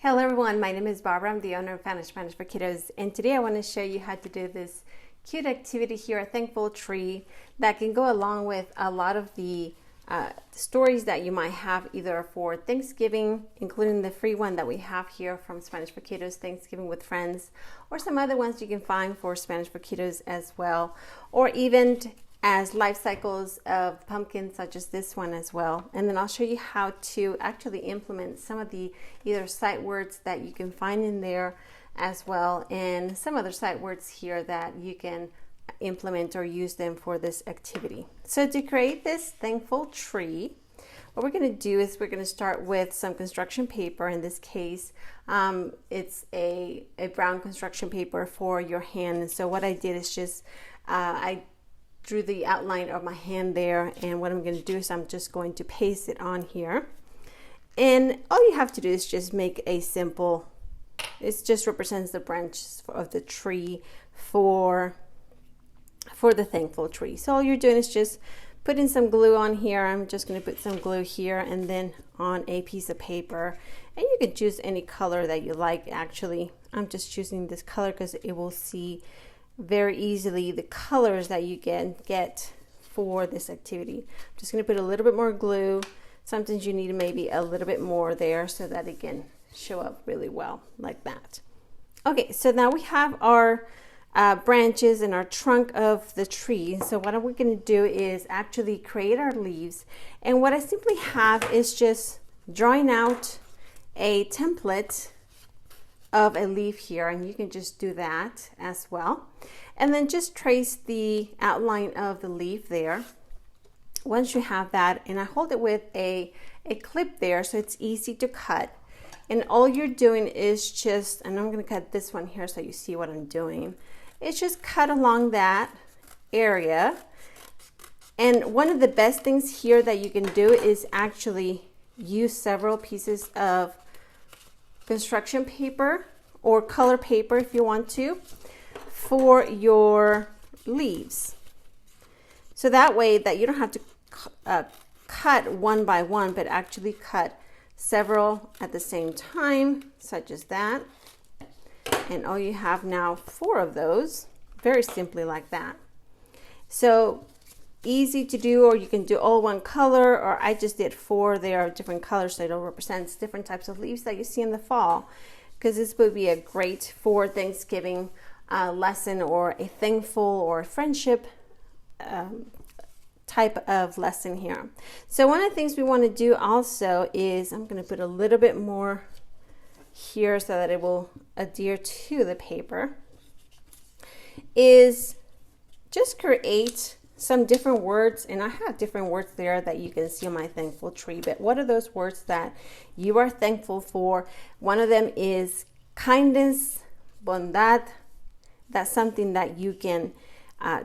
Hello everyone, my name is Barbara. I'm the owner of Spanish for Kiddos, and today I want to show you how to do this cute activity here, a thankful tree, that can go along with a lot of the stories that you might have either for Thanksgiving, including the free one that we have here from Spanish for Kiddos, Thanksgiving with Friends, or some other ones you can find for Spanish for Kiddos as well, or even as life cycles of pumpkins such as this one as well. And then I'll show you how to actually implement some of the either sight words that you can find in there as well, and some other sight words here that you can implement or use them for this activity. So to create this thankful tree, what we're going to do is we're going to start with some construction paper. In this case, it's a brown construction paper for your hand. And so what I did is just I drew the outline of my hand there, and what I'm going to do is I'm just going to paste it on here. And all you have to do is just make a simple, it just represents the branches of the tree for the thankful tree. So all you're doing is just putting some glue on here. I'm just going to put some glue here and then on a piece of paper, and you can choose any color that you like. Actually, I'm just choosing this color because it will see very easily the colors that you can get for this activity. I'm just going to put a little bit more glue. Sometimes you need maybe a little bit more there so that it can show up really well like that. Okay, so now we have our branches and our trunk of the tree. So what we're going to do is actually create our leaves, and what I simply have is just drawing out a template of a leaf here, and you can just do that as well, and then just trace the outline of the leaf there. Once you have that, and I hold it with a clip there so it's easy to cut, and all you're doing is just, and I'm going to cut this one here so you see what I'm doing, it's just cut along that area. And one of the best things here that you can do is actually use several pieces of construction paper or color paper if you want to for your leaves, so that way that you don't have to cut one by one, but actually cut several at the same time, such as that. And all you have now 4 of those, very simply like that. So easy to do, or you can do all one color, or I just did 4 there of different colors so it all represents different types of leaves that you see in the fall, because this would be a great for Thanksgiving lesson, or a thankful or friendship type of lesson here. So one of the things we want to do also is, I'm going to put a little bit more here so that it will adhere to the paper, is just create some different words. And I have different words there that you can see on my thankful tree, but what are those words that you are thankful for? One of them is kindness, bondad. That's something that you can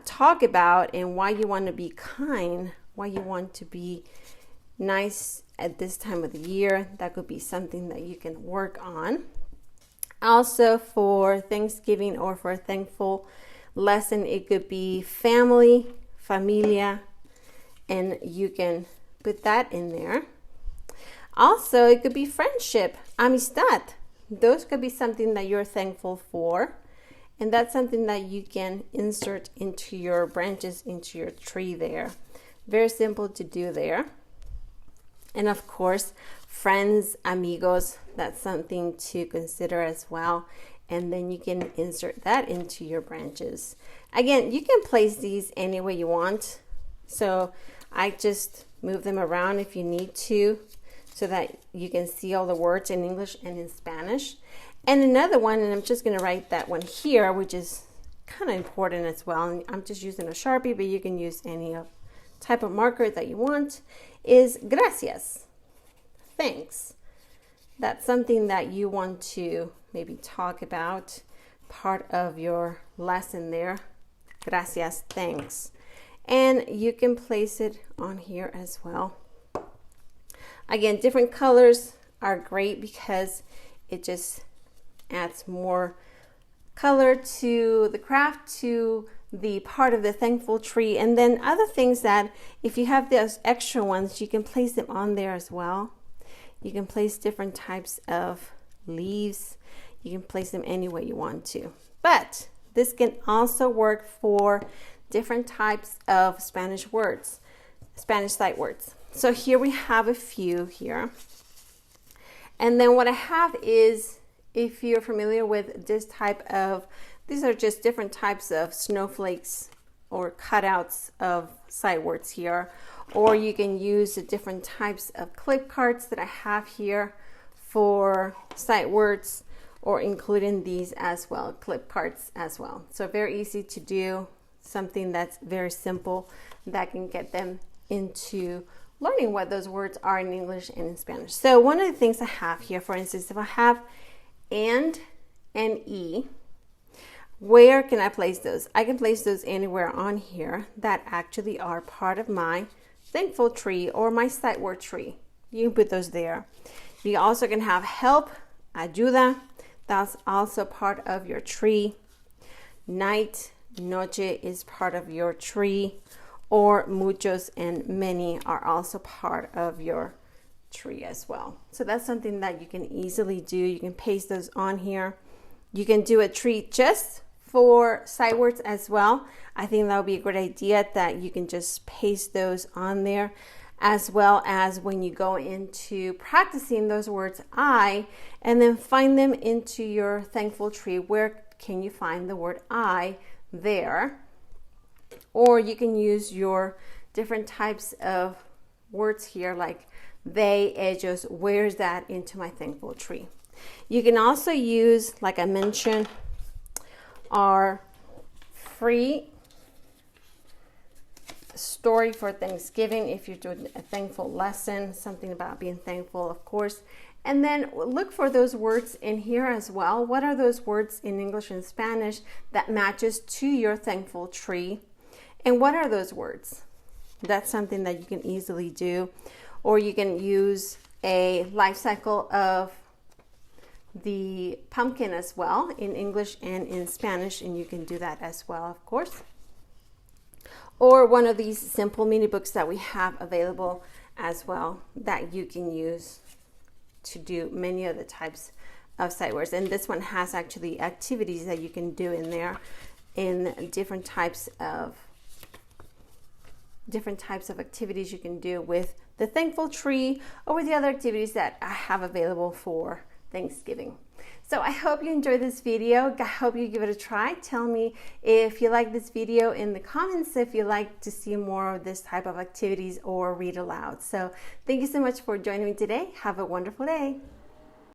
talk about, and why you want to be kind, why you want to be nice at this time of the year. That could be something that you can work on. Also for Thanksgiving or for a thankful lesson, it could be family, familia, and you can put that in there. Also, it could be friendship, amistad. Those could be something that you're thankful for, and that's something that you can insert into your branches, into your tree there. Very simple to do there. And of course, friends, amigos, that's something to consider as well. And then you can insert that into your branches. Again, you can place these any way you want. So I just move them around if you need to, so that you can see all the words in English and in Spanish. And another one, and I'm just going to write that one here, which is kind of important as well. And I'm just using a Sharpie, but you can use any type of marker that you want, is gracias, thanks. That's something that you want to maybe talk about, part of your lesson there. Gracias, thanks. And you can place it on here as well. Again, different colors are great because it just adds more color to the craft, to the part of the thankful tree. And then other things that if you have those extra ones, you can place them on there as well. You can place different types of leaves. You can place them any way you want to. But this can also work for different types of Spanish words, Spanish sight words. So here we have a few here. And then what I have is, if you're familiar with this type of, these are just different types of snowflakes or cutouts of sight words here. Or you can use the different types of clip cards that I have here for sight words, or including these as well, clip cards as well. So very easy to do, something that's very simple that can get them into learning what those words are in English and in Spanish. So one of the things I have here, for instance, if I have and e, where can I place those? I can place those anywhere on here that actually are part of my thankful tree or my sight word tree. You can put those there. You also can have help, ayuda. That's also part of your tree. Night, noche is part of your tree. Or muchos and many are also part of your tree as well. So that's something that you can easily do. You can paste those on here. You can do a tree just for sight words as well. I think that would be a great idea, that you can just paste those on there, as well as when you go into practicing those words I, and then find them into your thankful tree. Where can you find the word I there? Or you can use your different types of words here, like they, ellos. Where's that into my thankful tree? You can also use, like I mentioned, our free story for Thanksgiving if you're doing a thankful lesson, something about being thankful, of course. And then look for those words in here as well. What are those words in English and Spanish that matches to your thankful tree? And what are those words? That's something that you can easily do. Or you can use a life cycle of the pumpkin as well in English and in Spanish, and you can do that as well, of course. Or one of these simple mini books that we have available as well that you can use to do many of the types of sight words. And this one has actually activities that you can do in there in different types of activities you can do with the thankful tree or with the other activities that I have available for Thanksgiving. So I hope you enjoyed this video. I hope you give it a try. Tell me if you like this video in the comments, if you like to see more of this type of activities or read aloud. So thank you so much for joining me today. Have a wonderful day.